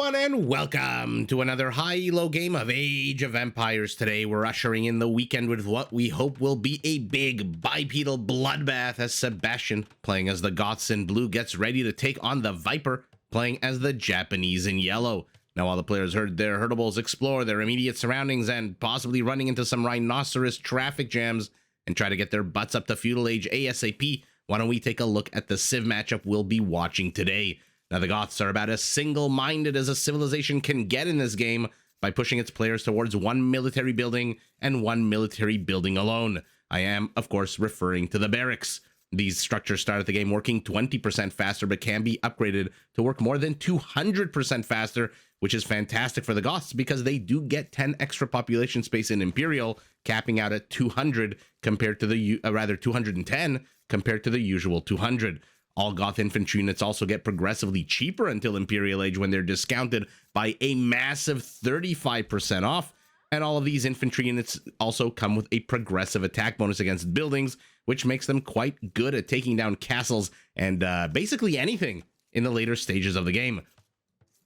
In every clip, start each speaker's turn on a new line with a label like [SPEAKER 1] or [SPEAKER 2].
[SPEAKER 1] everyone, and welcome to another high-elo game of Age of Empires. Today, we're ushering in the weekend with what we hope will be a big bipedal bloodbath as Sebastian, playing as the Goths in blue, gets ready to take on the Viper, playing as the Japanese in yellow. Now, while the players herd their herdables, explore their immediate surroundings, and possibly running into some rhinoceros traffic jams, and try to get their butts up to Feudal Age ASAP, why don't we take a look at the Civ matchup we'll be watching today. Now, the Goths are about as single-minded as a civilization can get in this game by pushing its players towards one military building and one military building alone. I am, of course, referring to the barracks. These structures start at the game working 20% faster, but can be upgraded to work more than 200% faster, which is fantastic for the Goths because they do get 10 extra population space in Imperial, capping out at 200 compared to the, 210 compared to the usual 200. All Goth infantry units also get progressively cheaper until Imperial Age when they're discounted by a massive 35% off. And all of these infantry units also come with a progressive attack bonus against buildings, which makes them quite good at taking down castles and basically anything in the later stages of the game.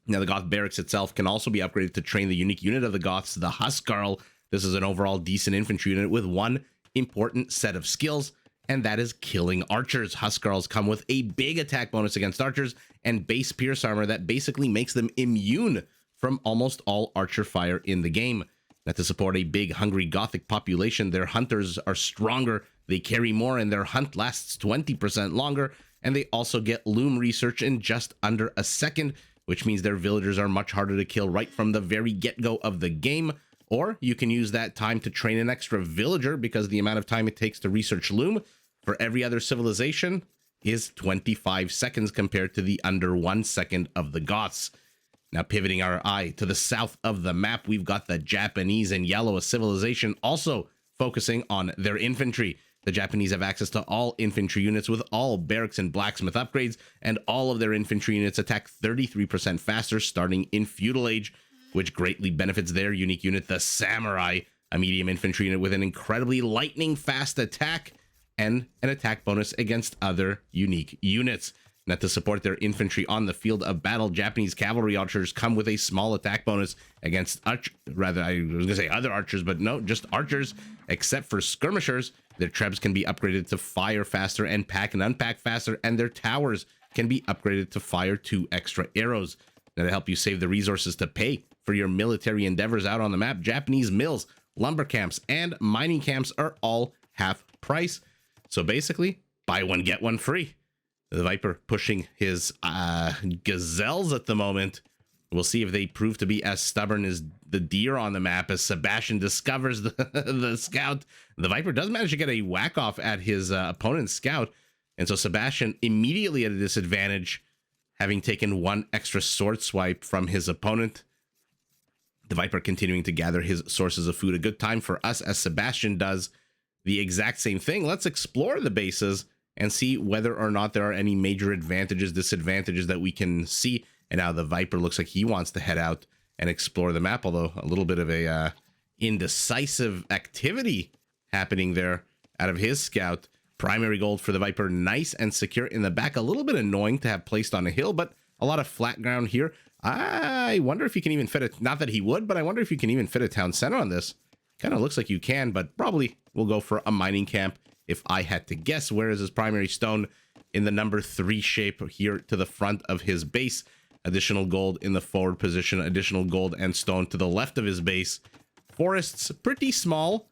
[SPEAKER 1] Now, the Goth barracks itself can also be upgraded to train the unique unit of the Goths, the Huskarl. This is an overall decent infantry unit with one important set of skills, and that is killing archers. Huskarls come with a big attack bonus against archers and base pierce armor that basically makes them immune from almost all archer fire in the game. Now, to support a big, hungry Gothic population, their hunters are stronger, they carry more, and their hunt lasts 20% longer, and they also get loom research in just under a second, which means their villagers are much harder to kill right from the very get-go of the game. Or you can use that time to train an extra villager because the amount of time it takes to research loom for every other civilization is 25 seconds compared to the under 1 second of the Goths. Now, pivoting our eye to the south of the map, we've got the Japanese in yellow, a civilization also focusing on their infantry. The Japanese have access to all infantry units with all barracks and blacksmith upgrades, and all of their infantry units attack 33% faster starting in Feudal Age, which greatly benefits their unique unit, the Samurai, a medium infantry unit with an incredibly lightning fast attack and an attack bonus against other unique units. Now, to support their infantry on the field of battle, Japanese cavalry archers come with a small attack bonus against I was gonna say other archers, but no, just archers, except for skirmishers. Their trebs can be upgraded to fire faster and pack and unpack faster, and their towers can be upgraded to fire 2 extra arrows. Now, to help you save the resources to pay for your military endeavors out on the map, Japanese mills, lumber camps, and mining camps are all half price. So basically, buy one, get one free. The Viper pushing his gazelles at the moment. We'll see if they prove to be as stubborn as the deer on the map as Sebastian discovers the scout. The Viper does manage to get a whack off at his opponent's scout. And so Sebastian immediately at a disadvantage, having taken one extra sword swipe from his opponent. The Viper continuing to gather his sources of food. A good time for us as Sebastian does the exact same thing. Let's explore the bases and see whether or not there are any major advantages, disadvantages that we can see. And now the Viper looks like he wants to head out and explore the map, although a little bit of a indecisive activity happening there out of his scout. Primary gold for the Viper, nice and secure in the back. A little bit annoying to have placed on a hill, but a lot of flat ground here. I wonder if you can even fit it. Not that he would, but I wonder if you can even fit a town center on this. Kind of looks like you can, but probably we'll go for a mining camp if I had to guess. Where is his primary stone? In the number 3 shape here to the front of his base. Additional gold in the forward position, additional gold and stone to the left of his base. Forests pretty small.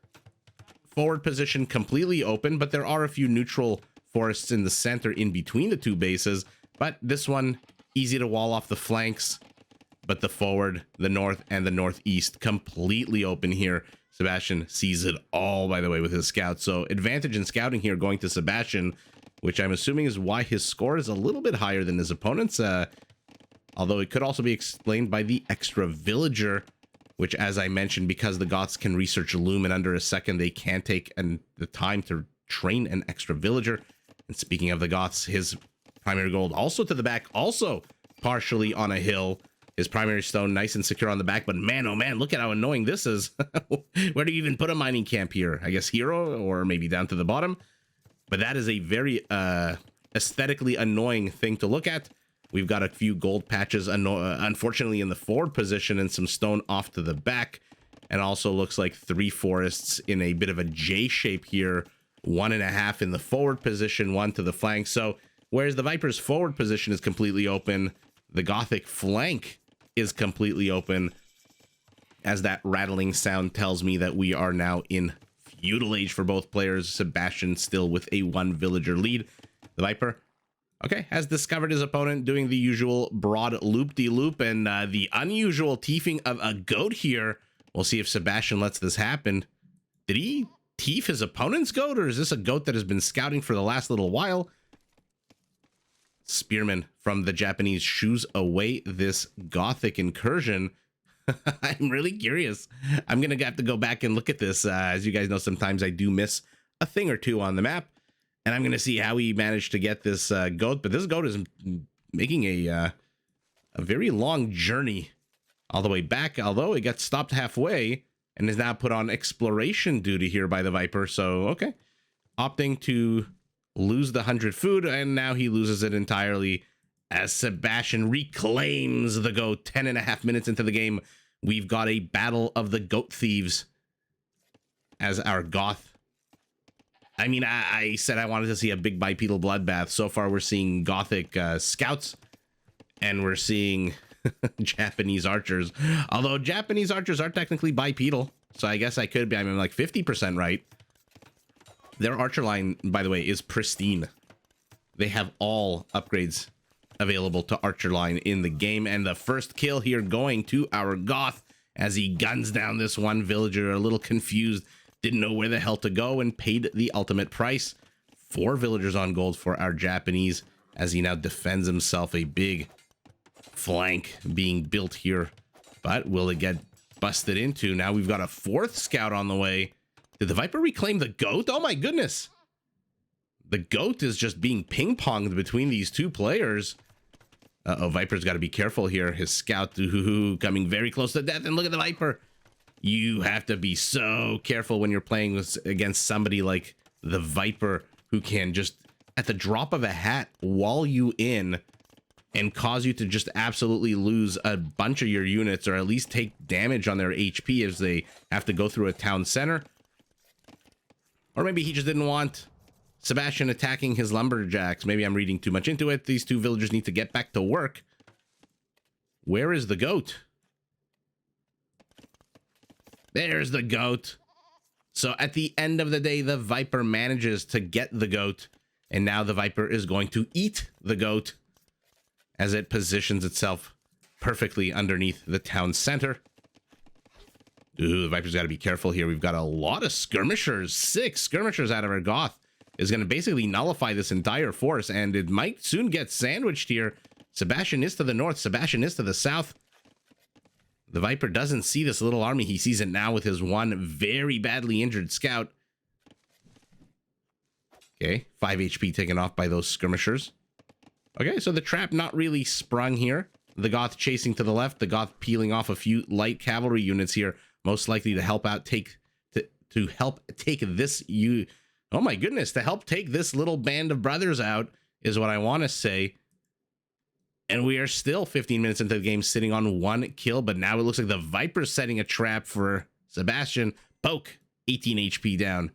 [SPEAKER 1] Forward position completely open, but there are a few neutral forests in the center in between the two bases. But this one, easy to wall off the flanks. But the forward, the north, and the northeast completely open here. Sebastian sees it all, by the way, with his scout. So advantage in scouting here going to Sebastian, which I'm assuming is why his score is a little bit higher than his opponent's. Although it could also be explained by the extra villager, which, as I mentioned, because the Goths can research loom in under a second, they can take the time to train an extra villager. And speaking of the Goths, his primary gold also to the back, also partially on a hill. His primary stone nice and secure on the back, but man, oh man, look at how annoying this is. Where do you even put a mining camp here? I guess hero, or maybe down to the bottom. But that is a very aesthetically annoying thing to look at. We've got a few gold patches, unfortunately, in the forward position and some stone off to the back. And also looks like 3 forests in a bit of a J shape here. 1.5 in the forward position, 1 to the flank. So whereas the Viper's forward position is completely open, the Gothic flank is completely open, as that rattling sound tells me that we are now in Feudal Age for both players. Sebastian still with a 1 villager lead. The Viper, okay, has discovered his opponent doing the usual broad loop-de-loop and the unusual teefing of a goat here. We'll see if Sebastian lets this happen. Did he teef his opponent's goat, or is this a goat that has been scouting for the last little while? Spearman from the Japanese shoos away this Gothic incursion. I'm really curious. I'm going to have to go back and look at this. As you guys know, sometimes I do miss a thing or two on the map. And I'm going to see how he managed to get this goat. But this goat is making a very long journey all the way back. Although it got stopped halfway and is now put on exploration duty here by the Viper. So, okay. Opting to lose the 100 food. And now he loses it entirely as Sebastian reclaims the goat. 10.5 minutes into the game, we've got a battle of the goat thieves as our Goth. I mean, I said I wanted to see a big bipedal bloodbath. So far, we're seeing Gothic scouts, and we're seeing Japanese archers. Although Japanese archers are technically bipedal, so I guess I could be, I'm like 50% right. Their archer line, by the way, is pristine. They have all upgrades available to archer line in the game, and the first kill here going to our Goth as he guns down this 1 villager, a little confused, didn't know where the hell to go, and paid the ultimate price. 4 villagers on gold for our Japanese as he now defends himself. A big flank being built here, but will it get busted into? Now we've got a 4th scout on the way. Did the Viper reclaim the goat? Oh my goodness. The goat is just being ping-ponged between these 2 players. Uh-oh, Viper's got to be careful here. His scout coming very close to death. And look at the Viper. You have to be so careful when you're playing against somebody like the Viper, who can just, at the drop of a hat, wall you in and cause you to just absolutely lose a bunch of your units, or at least take damage on their HP as they have to go through a town center. Or maybe he just didn't want Sebastian attacking his lumberjacks. Maybe I'm reading too much into it. These 2 villagers need to get back to work. Where is the goat? There's the goat. So at the end of the day, the Viper manages to get the goat. And now the Viper is going to eat the goat as it positions itself perfectly underneath the town center. Ooh, the Viper's got to be careful here. We've got a lot of skirmishers. 6 skirmishers out of our Goth is going to basically nullify this entire force, and it might soon get sandwiched here. Sebastian is to the north. Sebastian is to the south. The Viper doesn't see this little army. He sees it now with his 1 very badly injured scout. Okay, 5 HP taken off by those skirmishers. Okay, so the trap not really sprung here. The Goth chasing to the left. The Goth peeling off a few light cavalry units here, most likely to help out to help take this oh my goodness, to help take this little band of brothers out is what I want to say. And we are still 15 minutes into the game, sitting on 1 kill, but now it looks like the Viper's setting a trap for Sebastian. Poke, 18 HP down.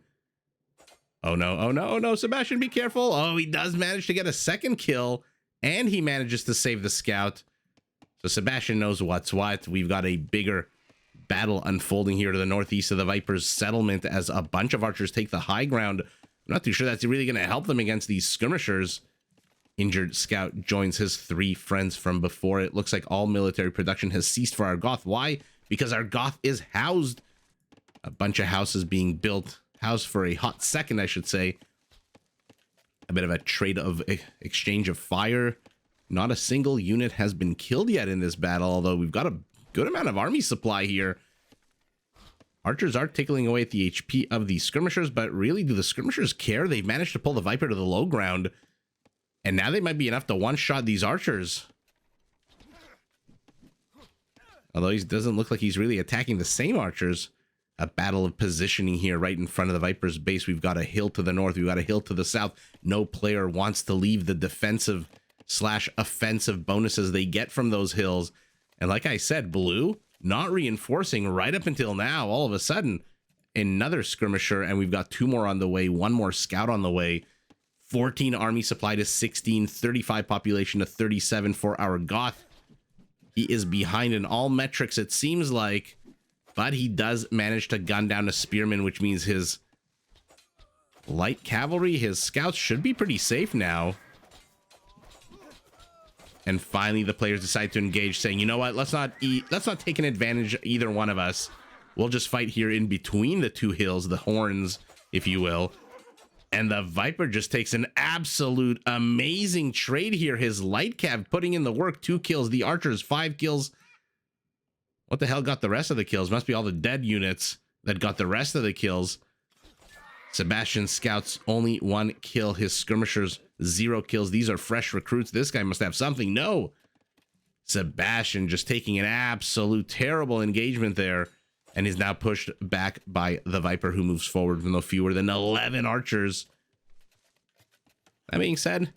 [SPEAKER 1] Oh no, oh no, oh no, Sebastian, be careful. Oh, he does manage to get a 2nd kill, and he manages to save the scout. So Sebastian knows what's what. We've got a bigger battle unfolding here to the northeast of the Viper's settlement as a bunch of archers take the high ground. I'm not too sure that's really going to help them against these skirmishers. Injured scout joins his 3 friends from before. It looks like all military production has ceased for our Goth. Why? Because our Goth is housed. A bunch of houses being built. Housed for a hot second, I should say. A bit of a trade of exchange of fire. Not a single unit has been killed yet in this battle, although we've got a good amount of army supply here. Archers are tickling away at the HP of the skirmishers, but really, do the skirmishers care? They've managed to pull the Viper to the low ground. And now they might be enough to one-shot these archers. Although he doesn't look like he's really attacking the same archers. A battle of positioning here right in front of the Viper's base. We've got a hill to the north. We've got a hill to the south. No player wants to leave the defensive / offensive bonuses they get from those hills. And like I said, blue not reinforcing right up until now. All of a sudden, another skirmisher, and we've got 2 more on the way, 1 more scout on the way. 14 army supply to 16, 35 population to 37 for our Goth. He is behind in all metrics, it seems like, but he does manage to gun down a spearman, which means his light cavalry, his scouts should be pretty safe now. And finally, the players decide to engage, saying, you know what, let's not take an advantage, either one of us. We'll just fight here in between the 2 hills, the horns, if you will. And the Viper just takes an absolute amazing trade here. His light cav putting in the work, 2 kills. The archers, 5 kills. What the hell got the rest of the kills? Must be all the dead units that got the rest of the kills. Sebastian's scouts, only 1 kill. His skirmishers, 0 kills. These are fresh recruits. This guy must have something. No. Sebastian just taking an absolute terrible engagement there, and is now pushed back by the Viper, who moves forward with no fewer than 11 archers. That being said,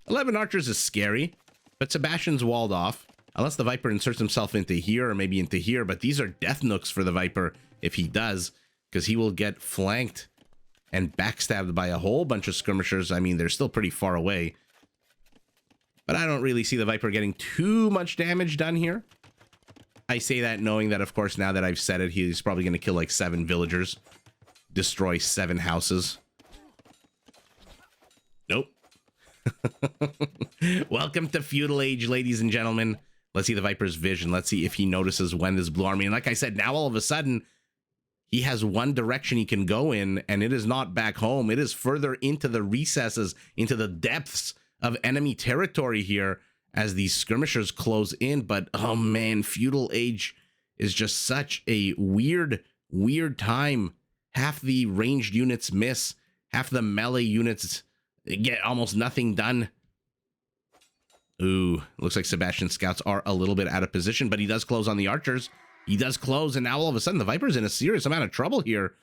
[SPEAKER 1] 11 archers is scary, but Sebastian's walled off, unless the Viper inserts himself into here or maybe into here. But these are death nooks for the Viper if he does, because he will get flanked and backstabbed by a whole bunch of skirmishers. I mean, they're still pretty far away, but I don't really see the Viper getting too much damage done here. I say that knowing that, of course, now that I've said it, he's probably going to kill like 7 villagers, destroy 7 houses. Nope. Welcome to Feudal Age, ladies and gentlemen. Let's see the Viper's vision. Let's see if he notices when this blue army. And like I said, now all of a sudden, he has one direction he can go in, and it is not back home. It is further into the recesses, into the depths of enemy territory here as these skirmishers close in. But oh man, Feudal Age is just such a weird time. Half the ranged units miss, half the melee units get almost nothing done. Ooh, looks like Sebastian's scouts are a little bit out of position, but he does close on the archers. He does close, and now all of a sudden the Viper's in a serious amount of trouble here.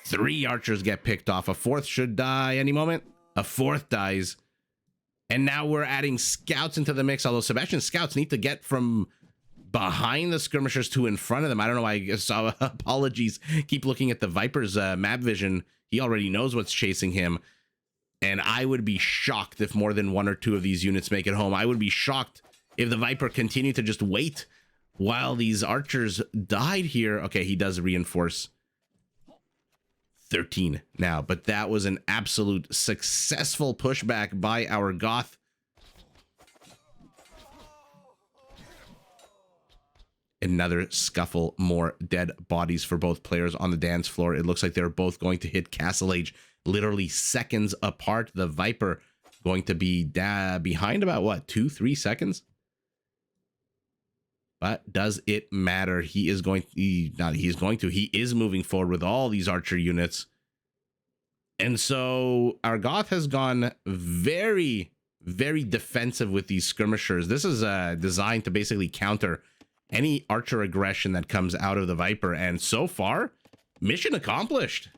[SPEAKER 1] 3 archers get picked off. A 4th should die any moment. A 4th dies. And now we're adding scouts into the mix, although Sebastian's scouts need to get from behind the skirmishers to in front of them. I don't know why. I guess, apologies. Keep looking at the Viper's map vision. He already knows what's chasing him. And I would be shocked if more than 1 or 2 of these units make it home. I would be shocked if the Viper continued to just wait while these archers died here. Okay, he does reinforce 13 now, but that was an absolute successful pushback by our Goth. Another scuffle, more dead bodies for both players on the dance floor. It looks like they're both going to hit Castle Age literally seconds apart. The Viper going to be behind about what, 2-3 seconds? But does it matter? He is going he is moving forward with all these archer units. And so our Goth has gone very, very defensive with these skirmishers. This is designed to basically counter any archer aggression that comes out of the Viper. And so far, mission accomplished.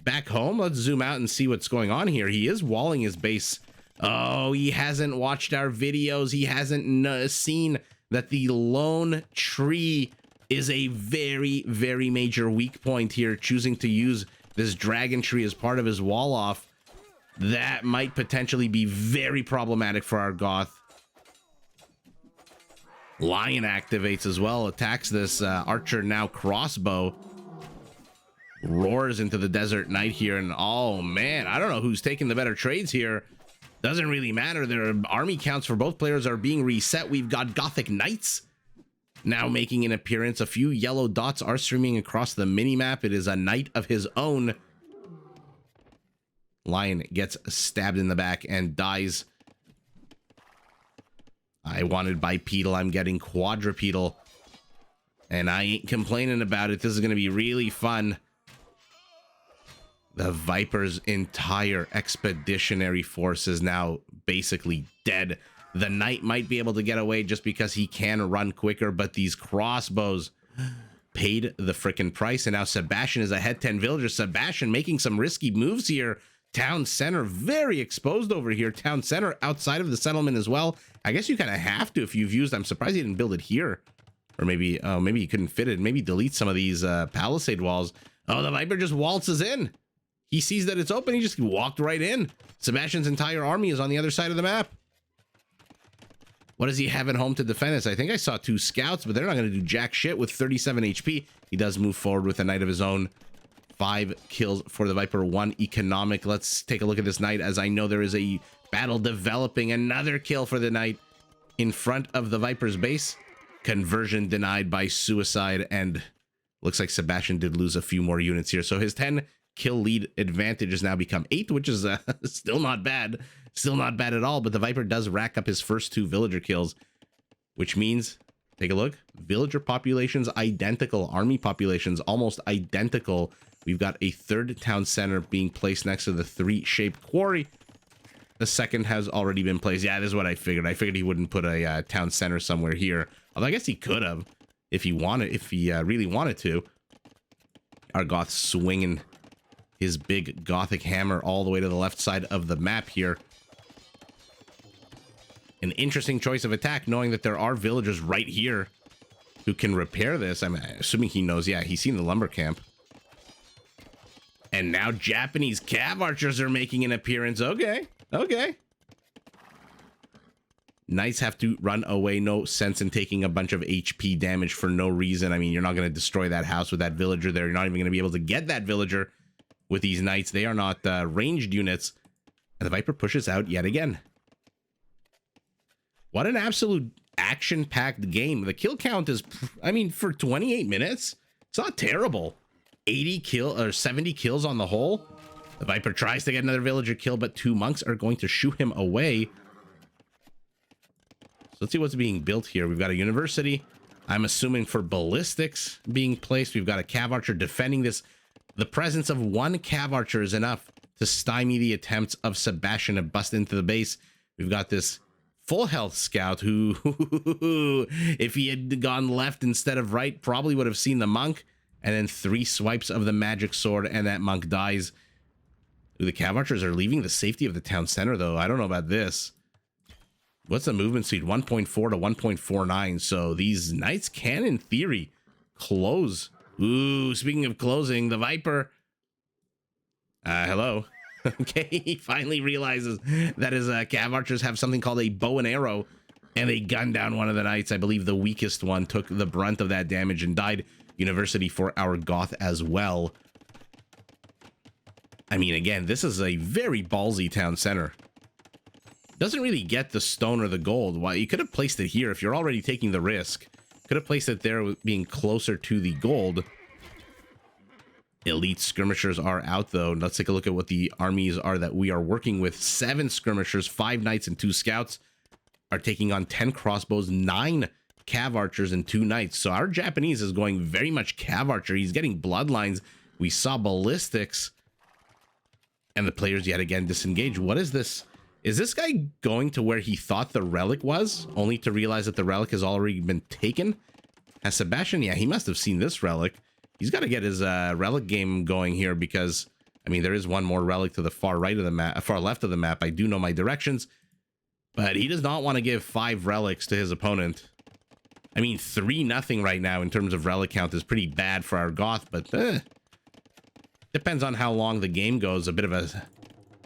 [SPEAKER 1] Back home, let's zoom out and see what's going on here. He is walling his base. Oh, he hasn't watched our videos. He hasn't seen that the lone tree is a very, very major weak point here, choosing to use this dragon tree as part of his wall off. That might potentially be very problematic for our Goth. Lion activates as well, attacks this archer now crossbow. Roars into the desert night here, and oh man, I don't know who's taking the better trades here. Doesn't really matter. Their army counts for both players are being reset. We've got Gothic Knights now making an appearance. A few yellow dots are streaming across the mini-map. It is a knight of his own. Lion gets stabbed in the back and dies. I wanted bipedal. I'm getting quadrupedal. And I ain't complaining about it. This is going to be really fun. The Viper's entire expeditionary force is now basically dead. The knight might be able to get away just because he can run quicker, but these crossbows paid the frickin' price. And now Sebastian is ahead 10 villagers. Sebastian making some risky moves here Town center very exposed over here. Town center outside of the settlement as well. I guess you kind of have to if you've used. I'm surprised he didn't build it here. Or maybe, oh, maybe he couldn't fit it. Maybe delete some of these palisade walls. Oh, the Viper just waltzes in. He sees that it's open. He just walked right in. Sebastian's entire army is on the other side of the map. What does he have at home to defend this? I think I saw 2 scouts, but they're not going to do jack shit with 37 HP. He does move forward with a knight of his own. 5 kills for the Viper, 1 economic. Let's take a look at this knight, as I know there is a battle developing. Another kill for the knight in front of the Viper's base. Conversion denied by suicide, and looks like Sebastian did lose a few more units here. So his 10 kill lead advantage has now become 8, which is still not bad. Still not bad at all, but the Viper does rack up his first 2 villager kills, which means, take a look, villager populations identical, army populations almost identical. We've got a 3rd town center being placed next to the 3-shaped quarry. The 2nd has already been placed. Yeah, this is what I figured. I figured he wouldn't put a town center somewhere here. Although I guess he could have if he wanted, if he really wanted to. Our Goth swinging his big Gothic hammer all the way to the left side of the map here. An interesting choice of attack, knowing that there are villagers right here who can repair this. I'm assuming he knows. Yeah, he's seen the lumber camp. And now Japanese cav archers are making an appearance. Okay, okay. Knights have to run away. No sense in taking a bunch of HP damage for no reason. I mean, you're not going to destroy that house with that villager there. You're not even going to be able to get that villager with these knights. They are not ranged units. And the Viper pushes out yet again. What an absolute action-packed game. The kill count is, I mean, for 28 minutes, it's not terrible. 80 kill or 70 kills on the whole. The Viper tries to get another villager kill, but 2 monks are going to shoo him away. So let's see what's being built here. We've got a university, I'm assuming, for ballistics being placed. We've got a cav archer defending this. The presence of 1 cav archer is enough to stymie the attempts of Sebastian to bust into the base. We've got this full health scout who, if he had gone left instead of right, probably would have seen the monk. And then 3 swipes of the magic sword, and that monk dies. Ooh, the cav archers are leaving the safety of the town center, though. I don't know about this. What's the movement speed? 1.4 to 1.49. So these knights can, in theory, close. Ooh, speaking of closing, the Viper. Hello. Okay, he finally realizes that his cav archers have something called a bow and arrow, and they gunned down one of the knights. I believe the weakest one took the brunt of that damage and died. University for our Goth as well. I mean, again, this is a very ballsy town center. Doesn't really get the stone or the gold. Why, you could have placed it here if you're already taking the risk. Could have placed it there, being closer to the gold. Elite skirmishers are out, though. Let's take a look at what the armies are that we are working with. 7 skirmishers, 5 knights, and 2 scouts are taking on 10 crossbows, 9 cav archers, and 2 knights. So our Japanese is going very much cav archer. He's getting bloodlines. We saw ballistics, and the players yet again disengage. What is this? Is this guy going to where he thought the relic was, only to realize that the relic has already been taken? As Sebastian, yeah, he must have seen this relic. He's got to get his relic game going here, because I mean, there is one more relic to the far right of the map, far left of the map. I do know my directions, but he does not want to give 5 relics to his opponent. I mean, 3-0 right now in terms of relic count is pretty bad for our Goth, but depends on how long the game goes. A bit of a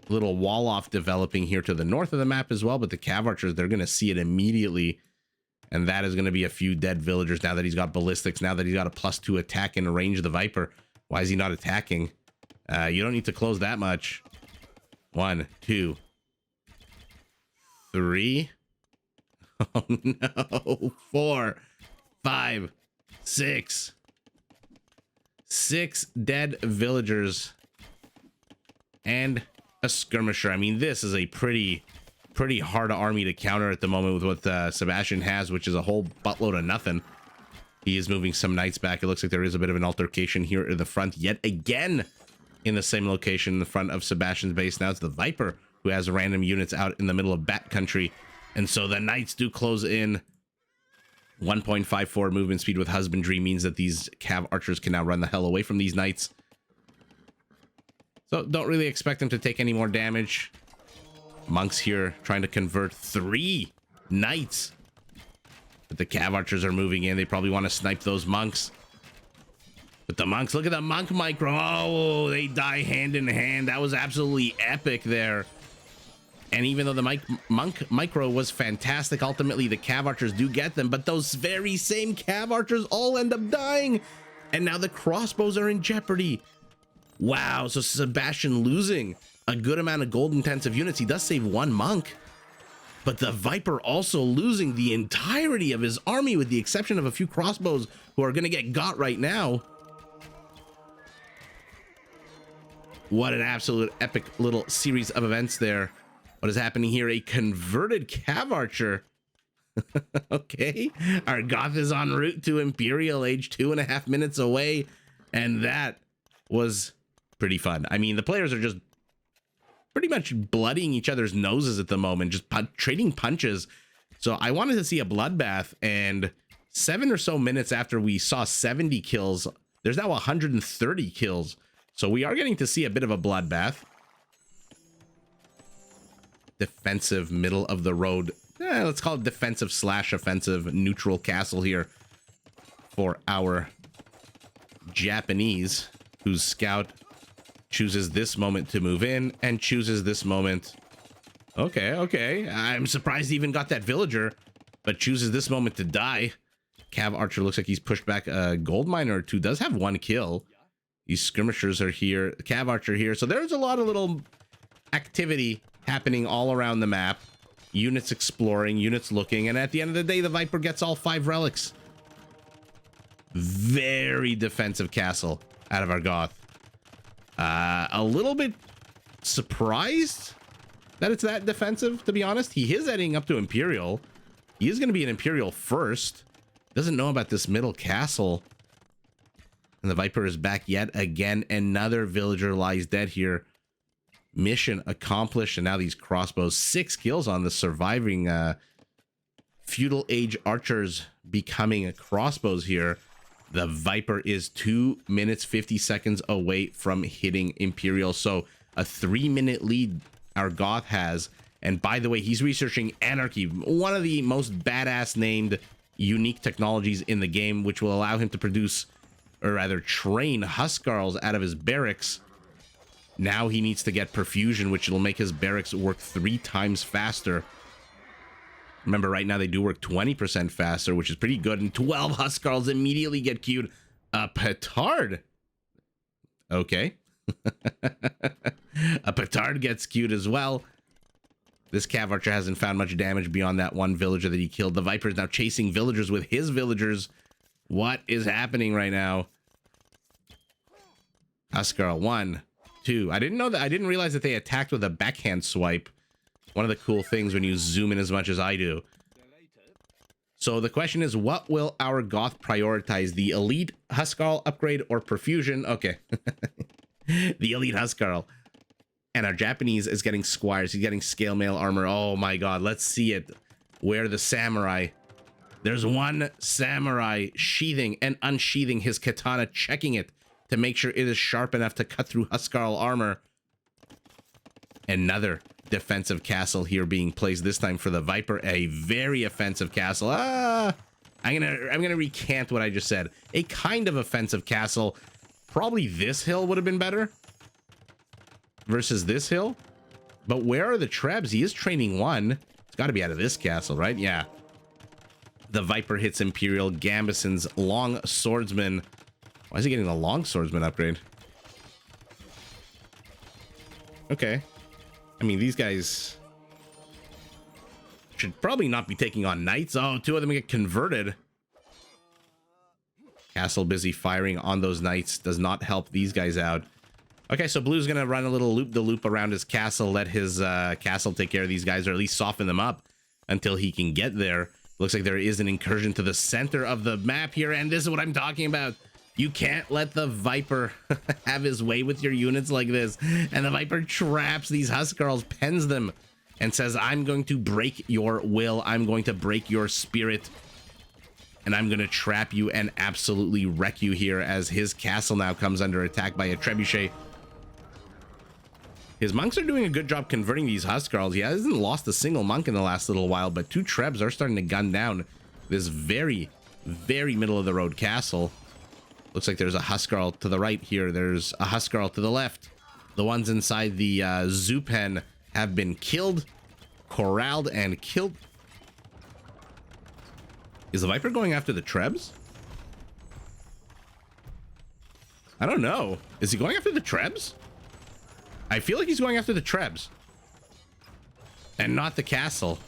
[SPEAKER 1] little wall off developing here to the north of the map as well, but the cav archers, they're going to see it immediately, and that is going to be a few dead villagers now that he's got ballistics, now that he's got a +2 attack and range the Viper. Why is he not attacking? You don't need to close that much. 1, 2, 3. Oh no, 4, 5, 6. 6 dead villagers and a skirmisher. I mean, this is a pretty hard army to counter at the moment with what Sebastian has, which is a whole buttload of nothing. He is moving some knights back. It looks like there is a bit of an altercation here in the front yet again, in the same location in the front of Sebastian's base. Now it's the Viper who has random units out in the middle of Bat Country. And so the knights do close in. 1.54 movement speed with husbandry means that these cav archers can now run the hell away from these knights. So don't really expect him to take any more damage. Monks here trying to convert 3 knights. But the cav archers are moving in. They probably want to snipe those monks. But the monks, look at the monk micro. Oh, they die hand in hand. That was absolutely epic there. And even though the monk micro was fantastic, ultimately the cav archers do get them. But those very same cav archers all end up dying. And now the crossbows are in jeopardy. Wow, so Sebastian losing a good amount of gold intensive units. He does save 1 monk. But the Viper also losing the entirety of his army with the exception of a few crossbows who are going to get got right now. What an absolute epic little series of events there. What is happening here? A converted cav archer. Okay. Our Goth is en route to Imperial Age, 2.5 minutes away. And that was pretty fun. I mean, the players are just pretty much bloodying each other's noses at the moment, just trading punches. So I wanted to see a bloodbath, and 7 or so minutes after we saw 70 kills, there's now 130 kills. So we are getting to see a bit of a bloodbath. Defensive, middle of the road. Let's call it defensive / offensive neutral castle here for our Japanese, whose scout chooses this moment to move in and chooses this moment. Okay. I'm surprised he even got that villager, but chooses this moment to die. Cav archer looks like he's pushed back a gold miner or 2. Does have 1 kill. These skirmishers are here. Cav archer here. So there's a lot of little activity happening all around the map. Units exploring, units looking, and at the end of the day, the Viper gets all 5 relics. Very defensive castle out of our Goth. A little bit surprised that it's that defensive, to be honest. He is heading up to Imperial. He is going to be an Imperial first. Doesn't know about this middle castle. And the Viper is back yet again. Another villager lies dead here. Mission accomplished. And now these crossbows. 6 kills on the surviving Feudal Age archers becoming crossbows here. The Viper is 2 minutes 50 seconds away from hitting Imperial. So a 3-minute lead our Goth has. And by the way, he's researching Anarchy, one of the most badass named unique technologies in the game, which will allow him to produce, or rather train, Huskarls out of his barracks. Now he needs to get perfusion, which will make his barracks work 3 times faster. Remember, right now they do work 20% faster, which is pretty good. And 12 Huskarls immediately get queued. A petard. Okay. A petard gets queued as well. This cav archer hasn't found much damage beyond that 1 villager that he killed. The Viper is now chasing villagers with his villagers. What is happening right now? Huskarl, 1, 2. I didn't realize that they attacked with a backhand swipe. One of the cool things when you zoom in as much as I do. So the question is, what will our Goth prioritize? The elite Huskarl upgrade or perfusion? Okay. The elite Huskarl. And our Japanese is getting squires. He's getting scale mail armor. Oh my god, let's see it. Where the samurai. There's 1 samurai sheathing and unsheathing his katana, checking it to make sure it is sharp enough to cut through Huskarl armor. Another defensive castle here being placed, this time for the Viper. A very offensive castle. I'm gonna recant what I just said. A kind of offensive castle. Probably this hill would have been better versus this hill. But where are the Trebs? He is training 1. It's got to be out of this castle, right? Yeah. The Viper hits Imperial. Gambeson's long swordsman. Why is he getting the long swordsman upgrade? Okay. I mean, these guys should probably not be taking on knights. Oh, 2 of them get converted. Castle busy firing on those knights does not help these guys out. Okay, so Blue's gonna run a little loop-de-loop around his castle, let his castle take care of these guys, or at least soften them up until he can get there. Looks like there is an incursion to the center of the map here, and this is what I'm talking about. You can't let the Viper have his way with your units like this. And the Viper traps these Huskarls, pens them, and says, I'm going to break your will. I'm going to break your spirit. And I'm going to trap you and absolutely wreck you here as his castle now comes under attack by a trebuchet. His monks are doing a good job converting these Huskarls. He hasn't lost a single monk in the last little while, but 2 Trebs are starting to gun down this very, very middle of the road castle. Looks like there's a Huskarl to the right here. There's a Huskarl to the left. The ones inside the zoo pen have been killed, corralled, and killed. Is the Viper going after the Trebs? I don't know. Is he going after the Trebs? I feel like he's going after the Trebs and not the castle.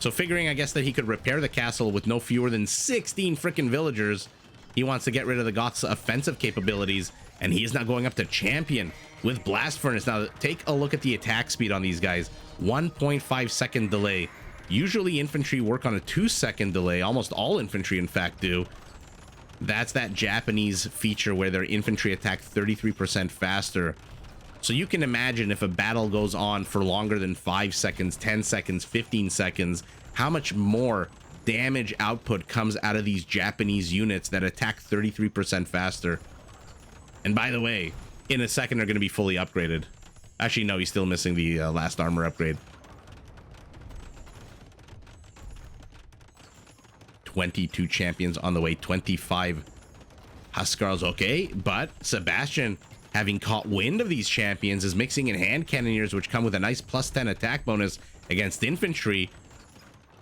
[SPEAKER 1] So figuring, I guess, that he could repair the castle with no fewer than 16 freaking villagers, he wants to get rid of the Goths' offensive capabilities, and he is now going up to champion with Blast Furnace. Now, take a look at the attack speed on these guys. 1.5 second delay. Usually infantry work on a 2-second delay. Almost all infantry, in fact, do. That's that Japanese feature where their infantry attack 33% faster. So you can imagine if a battle goes on for longer than 5 seconds, 10 seconds, 15 seconds, how much more damage output comes out of these Japanese units that attack 33% faster. And by the way, in a second they're going to be fully upgraded. Actually, no, he's still missing the last armor upgrade. 22 champions on the way, 25 Huskarls. Okay, but Sebastian, having caught wind of these champions, is mixing in hand cannoneers, which come with a nice +10 attack bonus against infantry.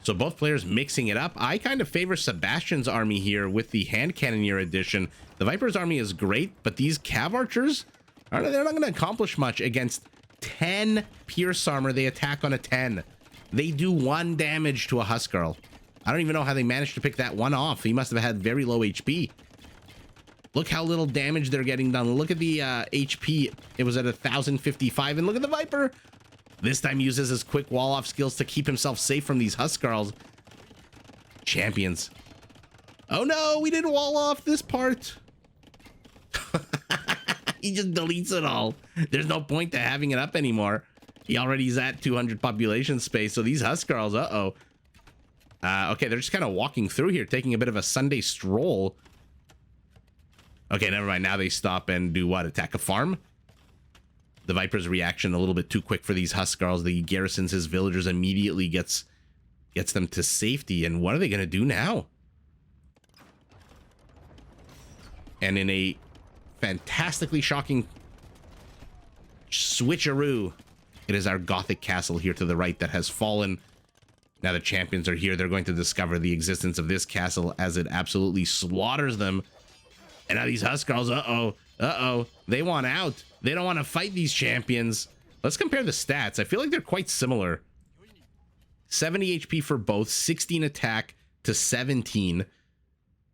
[SPEAKER 1] So both players mixing it up. I kind of favor Sebastian's army here with the hand cannoneer edition. The Viper's army is great, but these cav archers, they're not going to accomplish much against 10 pierce armor. They attack on a 10. They do 1 damage to a Huskarl. I don't even know how they managed to pick that one off. He must have had very low HP. Look how little damage they're getting done. Look at the HP. It was at 1,055. And look at the Viper. This time uses his quick wall-off skills to keep himself safe from these Huskarls. Champions. Oh no, we didn't wall off this part. He just deletes it all. There's no point to having it up anymore. He already is at 200 population space. So these Huskarls, okay, they're just kind of walking through here, taking a bit of a Sunday stroll. Okay, never mind. Now they stop and do what? Attack a farm? The Viper's reaction a little bit too quick for these Huskarls. He garrisons his villagers, immediately gets them to safety. And what are they going to do now? And in a fantastically shocking switcheroo, it is our Gothic castle here to the right that has fallen. Now the champions are here. They're going to discover the existence of this castle as it absolutely slaughters them. And now these Huskarls, they want out. They don't want to fight these champions. Let's compare the stats. I feel like they're quite similar. 70 HP for both, 16 attack to 17.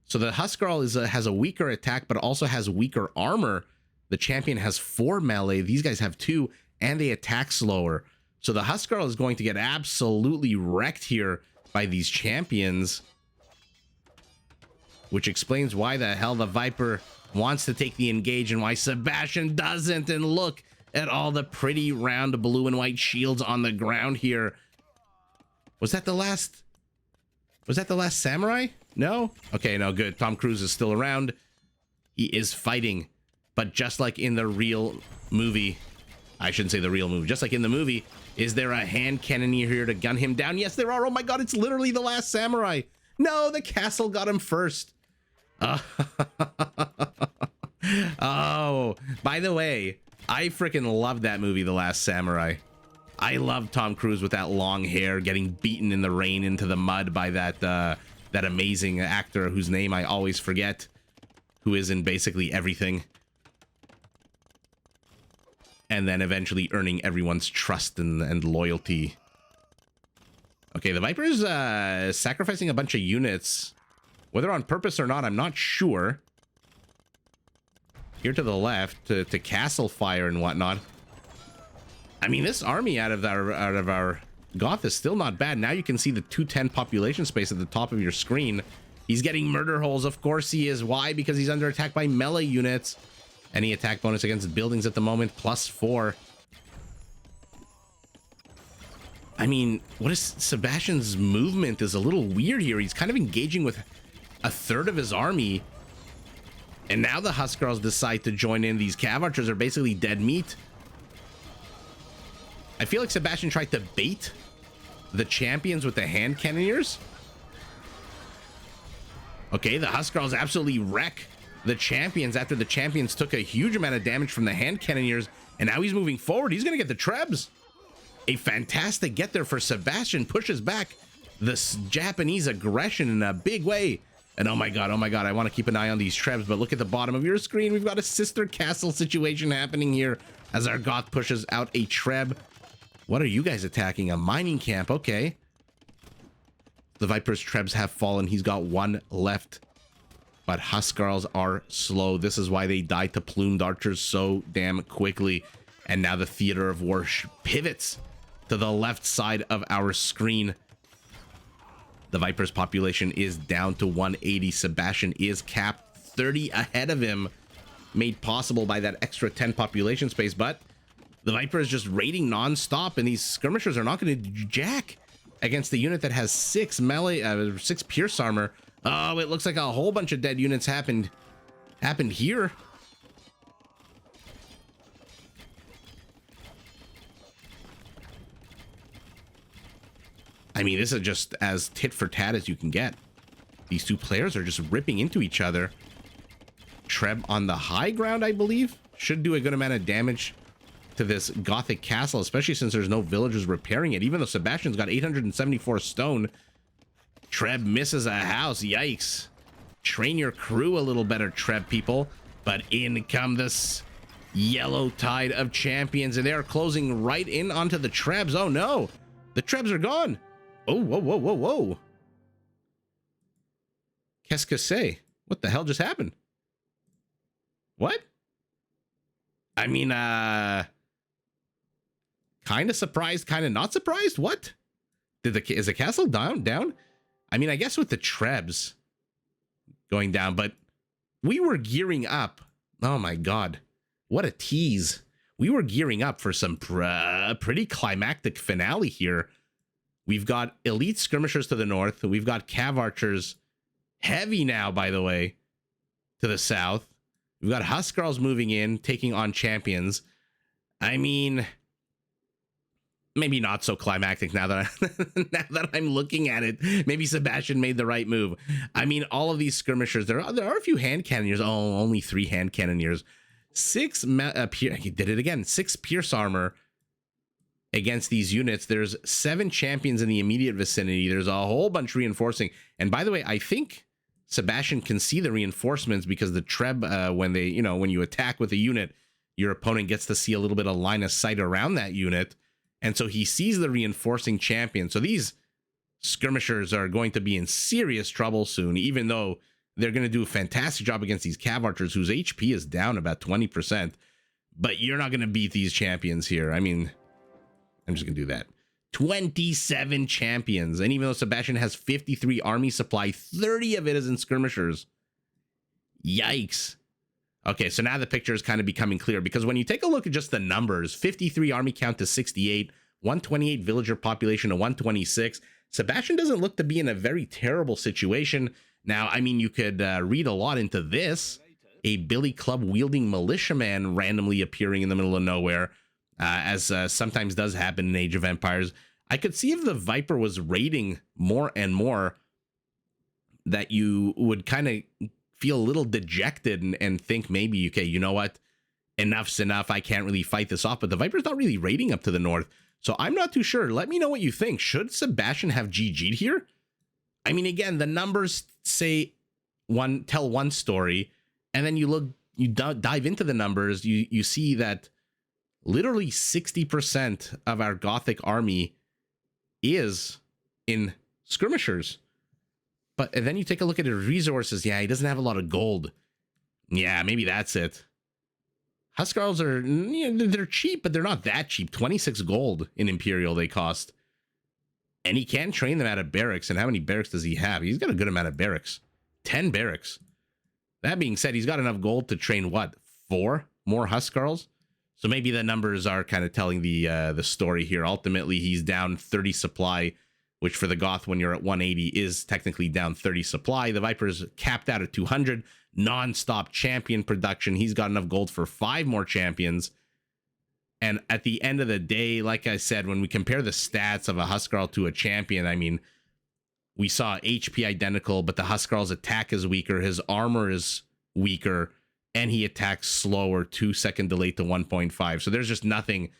[SPEAKER 1] So the Huskarl has a weaker attack, but also has weaker armor. The champion has 4 melee. These guys have 2, and they attack slower. So the Huskarl is going to get absolutely wrecked here by these champions, which explains why the hell the Viper wants to take the engage and why Sebastian doesn't. And look at all the pretty round blue and white shields on the ground here. Was that the last samurai? No? Okay, no, good. Tom Cruise is still around. He is fighting. But just like in the real movie, I shouldn't say the real movie, just like in the movie, is there a hand cannoneer here to gun him down? Yes, there are. Oh my god, it's literally the last samurai. No, the castle got him first. Oh, by the way, I freaking loved that movie, The Last Samurai. I love Tom Cruise with that long hair getting beaten in the rain into the mud by that amazing actor whose name I always forget, who is in basically everything. And then eventually earning everyone's trust and loyalty. Okay, the Viper is sacrificing a bunch of units. Whether on purpose or not, I'm not sure. Here to the left, to castle fire and whatnot. I mean, this army out of our Goth is still not bad. Now you can see the 210 population space at the top of your screen. He's getting murder holes. Of course he is. Why? Because he's under attack by melee units. Any attack bonus against buildings at the moment, +4. I mean, what is Sebastian's movement is a little weird here. He's kind of engaging with a third of his army. And now the Huskarls decide to join in. These cav archers are basically dead meat. I feel like Sebastian tried to bait the champions with the hand cannoneers. Okay, the Huskarls absolutely wreck the champions after the champions took a huge amount of damage from the hand cannoneers, and now he's moving forward. He's going to get the Trebs. A fantastic get there for Sebastian. Pushes back this Japanese aggression in a big way. And oh my god, I want to keep an eye on these Trebs, but look at the bottom of your screen. We've got a sister castle situation happening here as our Goth pushes out a Treb. What are you guys attacking? A mining camp, okay. The Viper's Trebs have fallen. He's got one left. But Huskarls are slow. This is why they died to plumed archers so damn quickly. And now the theater of war pivots to the left side of our screen. The Viper's population is down to 180. Sebastian is capped 30 ahead of him. Made possible by that extra 10 population space. But the Viper is just raiding non-stop. And these skirmishers are not going to do jack against the unit that has 6 melee, 6 pierce armor. Oh, it looks like a whole bunch of dead units happened here. I mean, this is just as tit for tat as you can get. These two players are just ripping into each other. Treb on the high ground, I believe, should do a good amount of damage to this Gothic castle, especially since there's no villagers repairing it. Even though Sebastian's got 874 stone, Treb misses a house. Yikes. Train your crew a little better, Treb people. But in come this yellow tide of champions, and they're closing right in onto the Trebs. Oh no, the Trebs are gone. Oh, whoa, whoa, whoa, whoa. Qu'est-ce que c'est? What the hell just happened? What? I mean, kind of surprised, kind of not surprised. What? Is the castle down? I mean, I guess with the Trebs going down, but we were gearing up. Oh my god, what a tease. We were gearing up for some pretty climactic finale here. We've got elite skirmishers to the north. We've got cav archers, heavy now, by the way, to the south. We've got Huskarls moving in, taking on champions. I mean, maybe not so climactic now that I'm looking at it. Maybe Sebastian made the right move. I mean, all of these skirmishers, there are a few hand cannoneers. Oh, only 3 hand cannoneers. 6 he did it again. 6 pierce armor against these units. There's 7 champions in the immediate vicinity. There's a whole bunch reinforcing. And by the way, I think Sebastian can see the reinforcements because the Treb, when you attack with a unit, your opponent gets to see a little bit of line of sight around that unit. And so he sees the reinforcing champion. So these skirmishers are going to be in serious trouble soon, even though they're going to do a fantastic job against these cav archers whose HP is down about 20%. But you're not going to beat these champions here. I mean, I'm just going to do that. 27 champions. And even though Sebastian has 53 army supply, 30 of it is in skirmishers. Yikes. Okay, so now the picture is kind of becoming clear, because when you take a look at just the numbers, 53 army count to 68, 128 villager population to 126, Sebastian doesn't look to be in a very terrible situation. Now, I mean, you could read a lot into this. A billy club wielding militiaman randomly appearing in the middle of nowhere, as sometimes does happen in Age of Empires. I could see if the Viper was raiding more and more that you would kind of feel a little dejected and think maybe, okay, you know what? Enough's enough. I can't really fight this off. But the Viper's not really raiding up to the north. So I'm not too sure. Let me know what you think. Should Sebastian have GG'd here? I mean, again, the numbers say tell one story, and then you dive into the numbers, you see that literally 60% of our Gothic army is in skirmishers. But and then you take a look at his resources. Yeah, he doesn't have a lot of gold. Yeah, maybe that's it. Huskarls are, they're cheap, but they're not that cheap. 26 gold in Imperial they cost. And he can train them out of barracks. And how many barracks does he have? He's got a good amount of barracks. 10 barracks. That being said, he's got enough gold to train, what, 4 more Huskarls? So maybe the numbers are kind of telling the story here. Ultimately, he's down 30 supply, which for the Goth, when you're at 180, is technically down 30 supply. The Viper's capped out at 200. Non-stop champion production. He's got enough gold for 5 more champions. And at the end of the day, like I said, when we compare the stats of a Huskarl to a champion, I mean, we saw HP identical, but the Huskarl's attack is weaker, his armor is weaker, and he attacks slower, 2-second delay to 1.5. So there's just nothing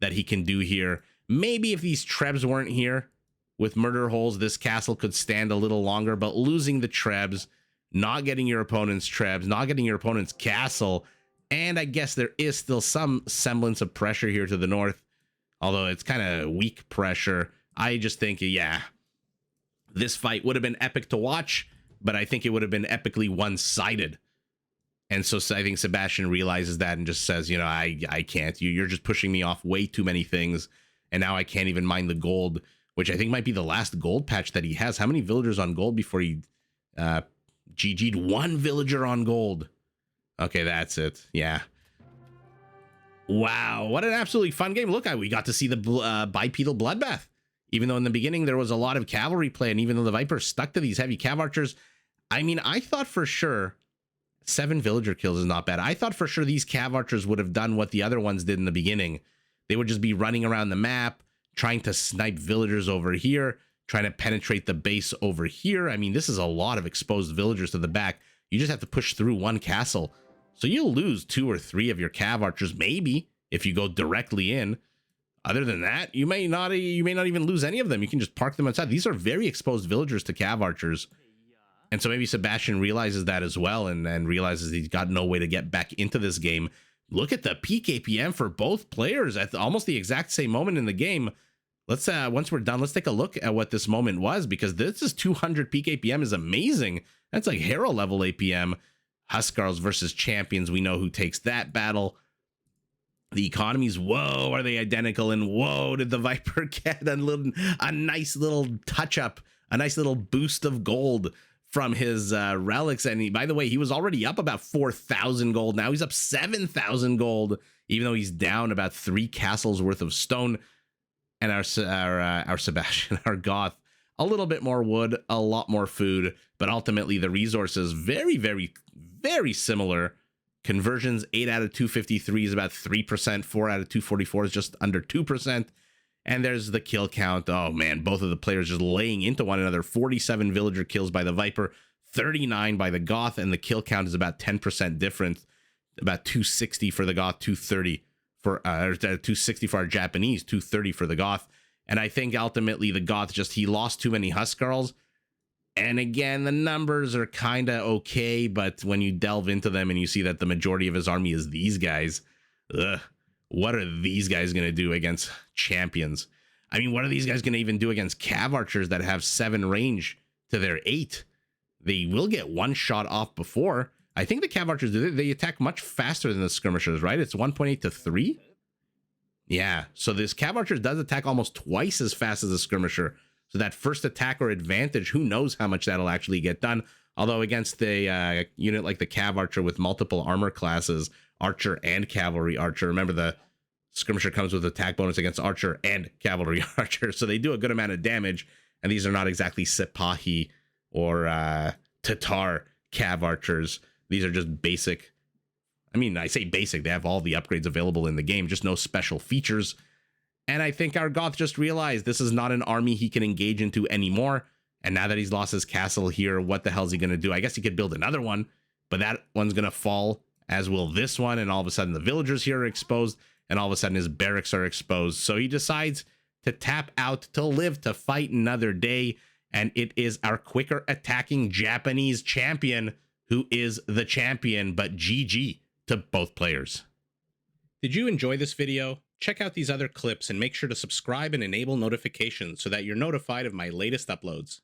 [SPEAKER 1] that he can do here. Maybe if these Trebs weren't here with murder holes, this castle could stand a little longer, but losing the Trebs, not getting your opponent's Trebs, not getting your opponent's castle, and I guess there is still some semblance of pressure here to the north, although it's kind of weak pressure. I just think, yeah, this fight would have been epic to watch, but I think it would have been epically one-sided. And so I think Sebastian realizes that and just says, you know, I can't. You're just pushing me off way too many things, and now I can't even mine the gold, which I think might be the last gold patch that he has. How many villagers on gold before he GG'd? One villager on gold. Okay, that's it. Yeah. Wow, what an absolutely fun game. Look, we got to see the bipedal bloodbath. Even though in the beginning there was a lot of cavalry play, and even though the Viper stuck to these heavy cav archers, I mean, I thought for sure 7 villager kills is not bad. I thought for sure these cav archers would have done what the other ones did in the beginning. They would just be running around the map, trying to snipe villagers over here, trying to penetrate the base over here. I mean, this is a lot of exposed villagers to the back. You just have to push through one castle. So you'll lose 2 or 3 of your cav archers, maybe, if you go directly in. Other than that, you may not even lose any of them. You can just park them outside. These are very exposed villagers to cav archers. And so maybe Sebastian realizes that as well, and realizes he's got no way to get back into this game. Look at the peak APM for both players at almost the exact same moment in the game. Let's once we're done, let's take a look at what this moment was, because this is 200 peak APM is amazing. That's like hero level APM. Huskarls versus champions. We know who takes that battle. The economies, whoa, are they identical? And whoa, did the Viper get a nice little touch up, a nice little boost of gold from his relics. And by the way, he was already up about 4,000 gold. Now he's up 7,000 gold, even though he's down about 3 castles worth of stone. And our Sebastian, our Goth, a little bit more wood, a lot more food, but ultimately the resources very, very, very similar. Conversions, 8 out of 253 is about 3%, 4 out of 244 is just under 2%. And there's the kill count. Oh man, both of the players just laying into one another. 47 villager kills by the Viper, 39 by the Goth, and the kill count is about 10% different. About 260 for the Goth, 230 for 260 for our Japanese, 230 for the Goth. And I think ultimately the Goth he lost too many Huskarls. And again, the numbers are kind of okay, but when you delve into them and you see that the majority of his army is these guys, what are these guys going to do against champions? I mean, what are these guys going to even do against cav archers that have 7 range to their 8? They will get one shot off before. I think the cav archers, they attack much faster than the skirmishers, right? It's 1.8 to 3. Yeah, so this cav archer does attack almost twice as fast as a skirmisher. So that first attack or advantage, who knows how much that'll actually get done. Although against a unit like the cav archer with multiple armor classes, archer and cavalry archer, remember the skirmisher comes with attack bonus against archer and cavalry archer, so they do a good amount of damage. And these are not exactly Sipahi or Tatar cav archers. These are just basic. I mean, I say basic, they have all the upgrades available in the game, just no special features. And I think our Goth just realized this is not an army he can engage into anymore. And now that he's lost his castle here, what the hell is he going to do? I guess he could build another one, but that one's going to fall, as will this one. And all of a sudden the villagers here are exposed, and all of a sudden his barracks are exposed. So he decides to tap out, to live, to fight another day. And it is our quicker attacking Japanese champion who is the champion, but GG to both players. Did you enjoy this video? Check out these other clips and make sure to subscribe and enable notifications so that you're notified of my latest uploads.